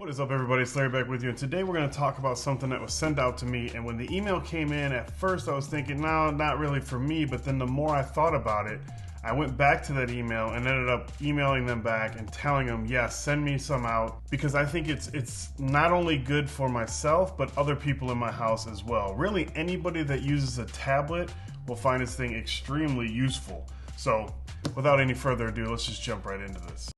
What is up, everybody? It's Larry back with you, and today we're going to talk about something that was sent out to me. And when the email came in, at first I was thinking, no, not really for me, but then the more I thought about it, I went back to that email and ended up emailing them back and telling them, yes, send me some out, because I think it's not only good for myself, but other people in my house as well. Really, anybody that uses a tablet will find this thing extremely useful. So without any further ado, let's just jump right into this.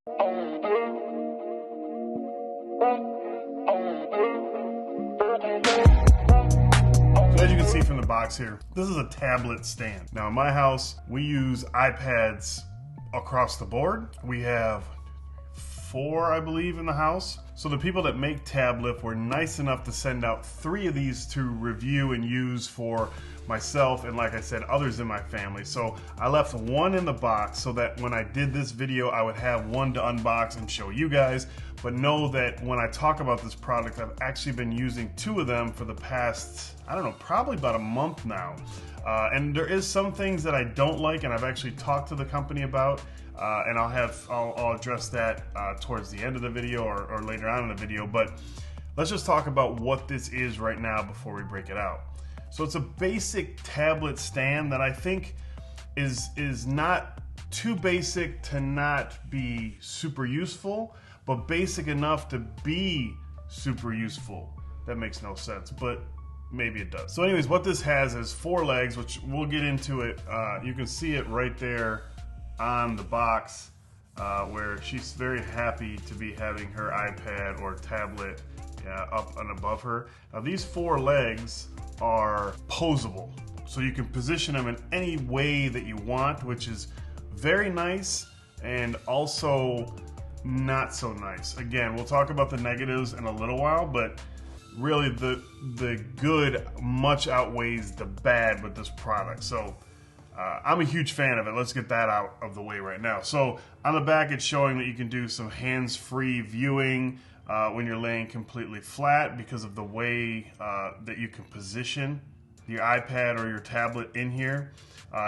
So as you can see from the box here, this is a tablet stand. Now in my house, we use iPads across the board. We have 4, I believe, in the house. So the people that make Tablift were nice enough to send out 3 of these to review and use for myself and, like I said, others in my family. So I left 1 in the box so that when I did this video, I would have 1 to unbox and show you guys. But know that when I talk about this product, I've actually been using 2 of them for the past, I don't know, probably about a month now. And there is some things that I don't like, and I've actually talked to the company about. And I'll address that towards the end of the video or later on in the video. But let's just talk about what this is right now before we break it out. So it's a basic tablet stand that I think is not too basic to not be super useful, but basic enough to be super useful. That makes no sense, but maybe it does. So anyways, what this has is 4 legs, which we'll get into it. You can see it right there on the box, where she's very happy to be having her iPad or tablet up and above her. Now these 4 legs are posable, so you can position them in any way that you want, which is very nice and also not so nice. Again, we'll talk about the negatives in a little while, but really the good much outweighs the bad with this product. So I'm a huge fan of it. Let's get that out of the way right now. So on the back, it's showing that you can do some hands-free viewing when you're laying completely flat, because of the way that you can position your iPad or your tablet in here.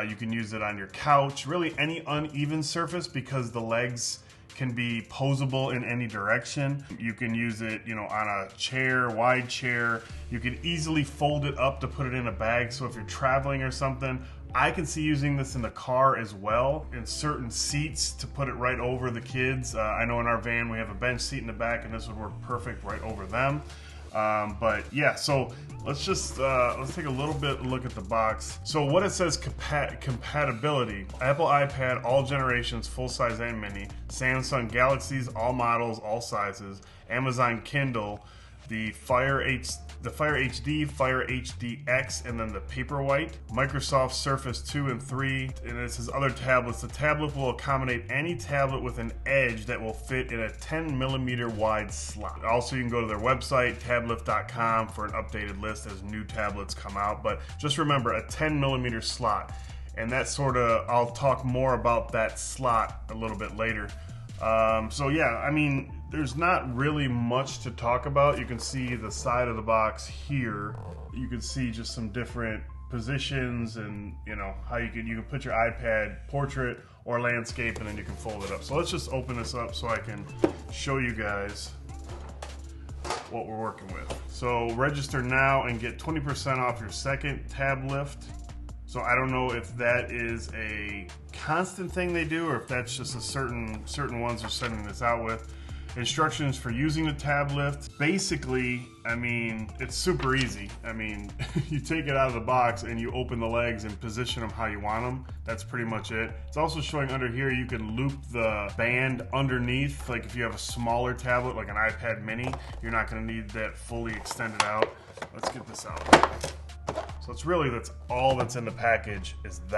You can use it on your couch, really any uneven surface, because the legs can be posable in any direction. You can use it, on a chair, wide chair. You can easily fold it up to put it in a bag. So if you're traveling or something, I can see using this in the car as well, in certain seats to put it right over the kids. I know in our van we have a bench seat in the back, and this would work perfect right over them. But yeah, so let's take a little bit look at the box. So what it says, compatibility: Apple iPad, all generations, full size and mini; Samsung Galaxies, all models, all sizes; Amazon Kindle, the Fire HD, Fire HD-X, and then the Paperwhite; Microsoft Surface 2 and 3, and it says other tablets. The tablet will accommodate any tablet with an edge that will fit in a 10mm wide slot. Also, you can go to their website, tablift.com, for an updated list as new tablets come out. But just remember, a 10mm slot. And that I'll talk more about that slot a little bit later. So yeah, I mean, there's not really much to talk about. You can see the side of the box here. You can see just some different positions, and how you can put your iPad portrait or landscape, and then you can fold it up. So let's just open this up so I can show you guys what we're working with. So register now and get 20% off your second Tablift. So I don't know if that is a constant thing they do, or if that's just a certain ones are sending this out with. Instructions for using the Tablift. Basically, I mean, it's super easy. I mean, you take it out of the box and you open the legs and position them how you want them. That's pretty much it. It's also showing under here you can loop the band underneath. Like if you have a smaller tablet, like an iPad mini, you're not going to need that fully extended out. Let's get this out. So that's all that's in the package, is the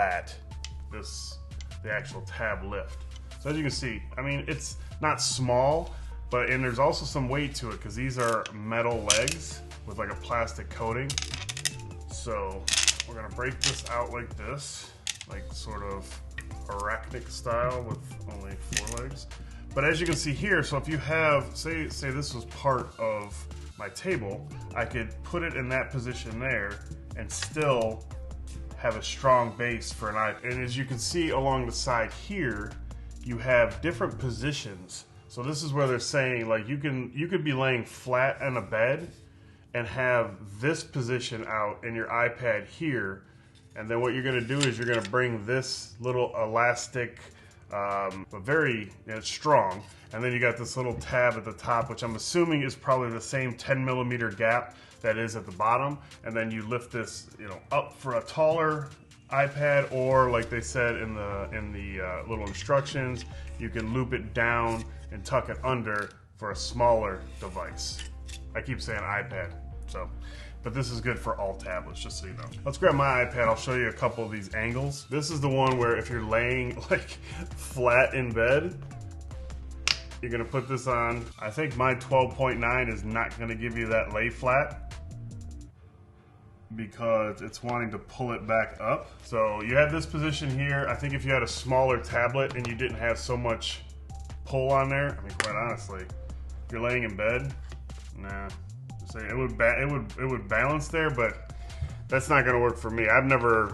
actual Tablift. So as you can see, I mean, it's not small, and there's also some weight to it, because these are metal legs with like a plastic coating. So we're gonna break this out like this, like sort of arachnic style with only 4 legs. But as you can see here, so if you have, say this was part of my table, I could put it in that position there and still have a strong base for an iPad. And as you can see along the side here, you have different positions. So this is where they're saying, like, you could be laying flat on a bed and have this position out and your iPad here, and then what you're going to do is you're going to bring this little elastic, very strong, and then you got this little tab at the top, which I'm assuming is probably the same 10mm gap that is at the bottom, and then you lift this, up for a taller iPad, or like they said in the little instructions, you can loop it down and tuck it under for a smaller device. I keep saying iPad, but this is good for all tablets, just so you know. Let's grab my iPad. I'll show you a couple of these angles. This is the one where if you're laying like flat in bed, you're gonna put this on. I think my 12.9 is not gonna give you that lay flat because it's wanting to pull it back up. So you have this position here. I think if you had a smaller tablet and you didn't have so much pull on there, I mean, quite honestly, if you're laying in bed, nah. It would balance there, but that's not gonna work for me. I've never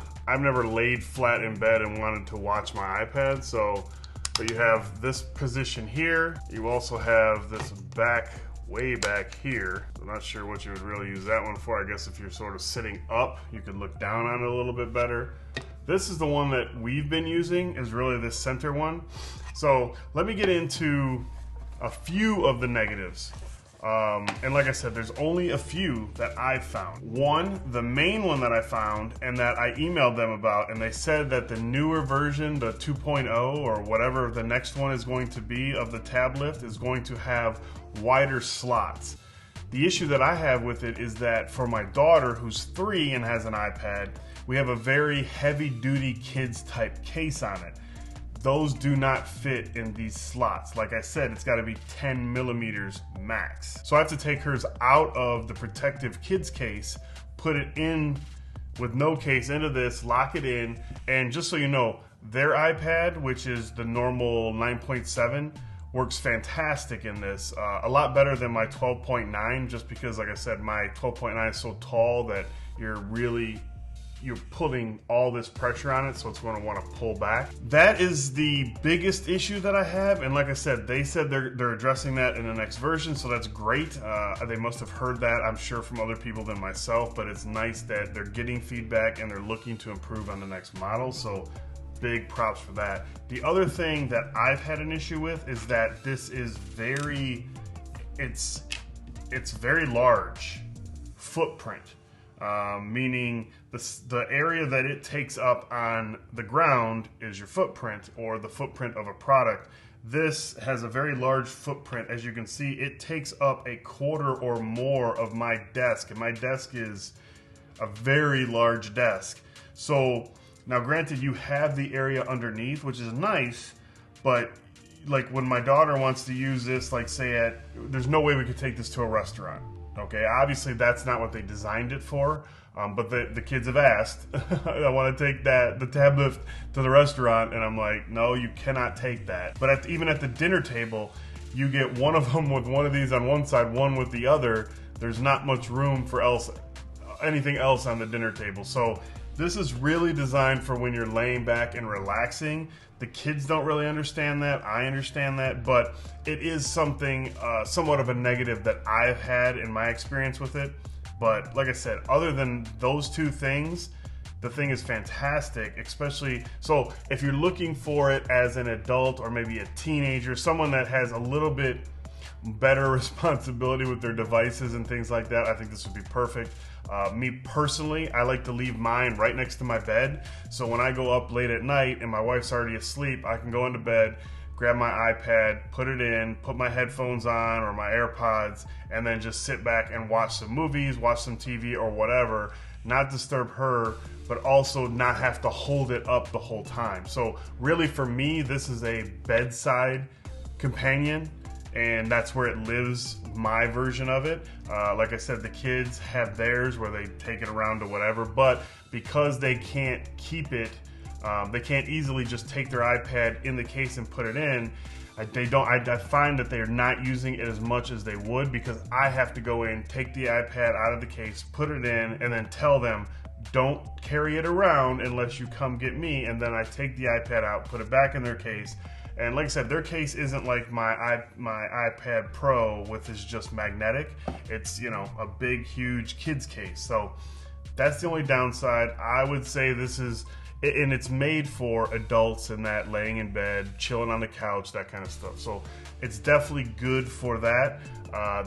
laid flat in bed and wanted to watch my iPad. So, but you have this position here. You also have this way back here. I'm not sure what you would really use that one for. I guess if you're sort of sitting up, you could look down on it a little bit better. This is the one that we've been using, is really this center one. So let me get into a few of the negatives. And like I said, there's only a few that I've found. One, the main one that I found and that I emailed them about, and they said that the newer version, the 2.0 or whatever the next one is going to be of the Tablift, is going to have wider slots. The issue that I have with it is that for my daughter, who's 3 and has an iPad, we have a very heavy-duty kids type case on it. Those do not fit in these slots. Like I said, it's gotta be 10mm max. So I have to take hers out of the protective kids case, put it in with no case into this, lock it in, and just so you know, their iPad, which is the normal 9.7, works fantastic in this. A lot better than my 12.9, just because, like I said, my 12.9 is so tall that you're putting all this pressure on it, so it's going to want to pull back. That is the biggest issue that I have, and like I said, they said they're addressing that in the next version, so that's great. They must have heard that, I'm sure, from other people than myself, but it's nice that they're getting feedback and they're looking to improve on the next model, so big props for that. The other thing that I've had an issue with is that this is it's very large footprint. Meaning the area that it takes up on the ground is your footprint, or the footprint of a product. This has a very large footprint. As you can see, it takes up 1/4 or more of my desk, and my desk is a very large desk. So now granted, you have the area underneath, which is nice, but like when my daughter wants to use this, like say there's no way we could take this to a restaurant. Okay, obviously that's not what they designed it for, but the kids have asked. I want to take the Tablift to the restaurant, and I'm like, no, you cannot take that. But even at the dinner table, you get one of them with one of these on one side, one with the other. There's not much room for anything else on the dinner table. So this is really designed for when you're laying back and relaxing. The kids don't really understand that. I understand that, but it is something, somewhat of a negative that I've had in my experience with it. But like I said, other than those two things, the thing is fantastic, especially, so if you're looking for it as an adult or maybe a teenager, someone that has a little bit better responsibility with their devices and things like that, I think this would be perfect. Me personally, I like to leave mine right next to my bed, so when I go up late at night and my wife's already asleep, I can go into bed, grab my iPad, put it in, put my headphones on or my AirPods, and then just sit back and watch some movies, watch some TV or whatever, not disturb her, but also not have to hold it up the whole time. So really for me, this is a bedside companion, and that's where it lives, my version of it. Like I said, the kids have theirs where they take it around to whatever, but because they can't keep it, they can't easily just take their iPad in the case and put it in. I find that they're not using it as much as they would, because I have to go in, take the iPad out of the case, put it in, and then tell them, don't carry it around unless you come get me, and then I take the iPad out, put it back in their case, And like I said, their case isn't like my iPad Pro with is just magnetic. It's, you know, a big, huge kids case. So that's the only downside. I would say this is, and it's made for adults and that, laying in bed, chilling on the couch, that kind of stuff. So it's definitely good for that.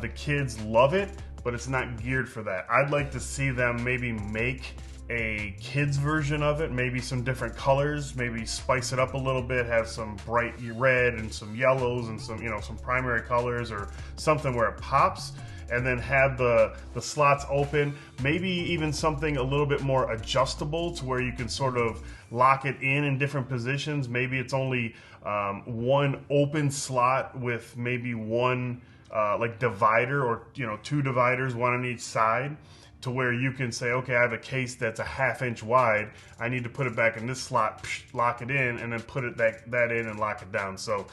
The kids love it, but it's not geared for that. I'd like to see them maybe make a kids version of it, maybe some different colors, maybe spice it up a little bit, have some bright red and some yellows and some, you know, some primary colors or something where it pops, and then have the slots open, maybe even something a little bit more adjustable to where you can sort of lock it in different positions. Maybe it's only one open slot with maybe one like divider, or, you know, two dividers, one on each side, to where you can say, okay, I have a case that's a 1/2 inch wide. I need to put it back in this slot, lock it in, and then put it that in and lock it down. So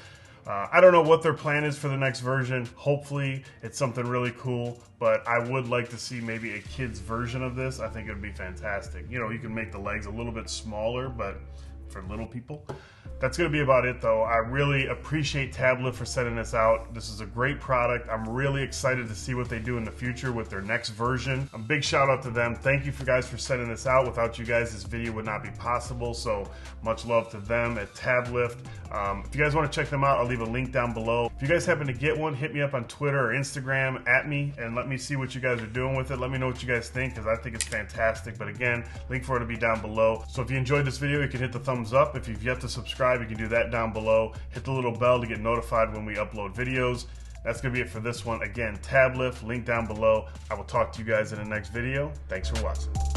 I don't know what their plan is for the next version. Hopefully it's something really cool, but I would like to see maybe a kid's version of this. I think it would be fantastic. You know, you can make the legs a little bit smaller, but for little people. That's going to be about it, though. I really appreciate Tablift for sending this out. This is a great product. I'm really excited to see what they do in the future with their next version. A big shout out to them. Thank you guys for sending this out. Without you guys, this video would not be possible. So much love to them at Tablift. If you guys want to check them out, I'll leave a link down below. If you guys happen to get one, hit me up on Twitter or Instagram at me and let me see what you guys are doing with it. Let me know what you guys think, because I think it's fantastic. But again, link for it to be down below. So if you enjoyed this video, you can hit the thumbs up. If you've yet to subscribe, you can do that down below. Hit the little bell to get notified when we upload videos. That's going to be it for this one. Again, Tablift, link down below. I will talk to you guys in the next video. Thanks for watching.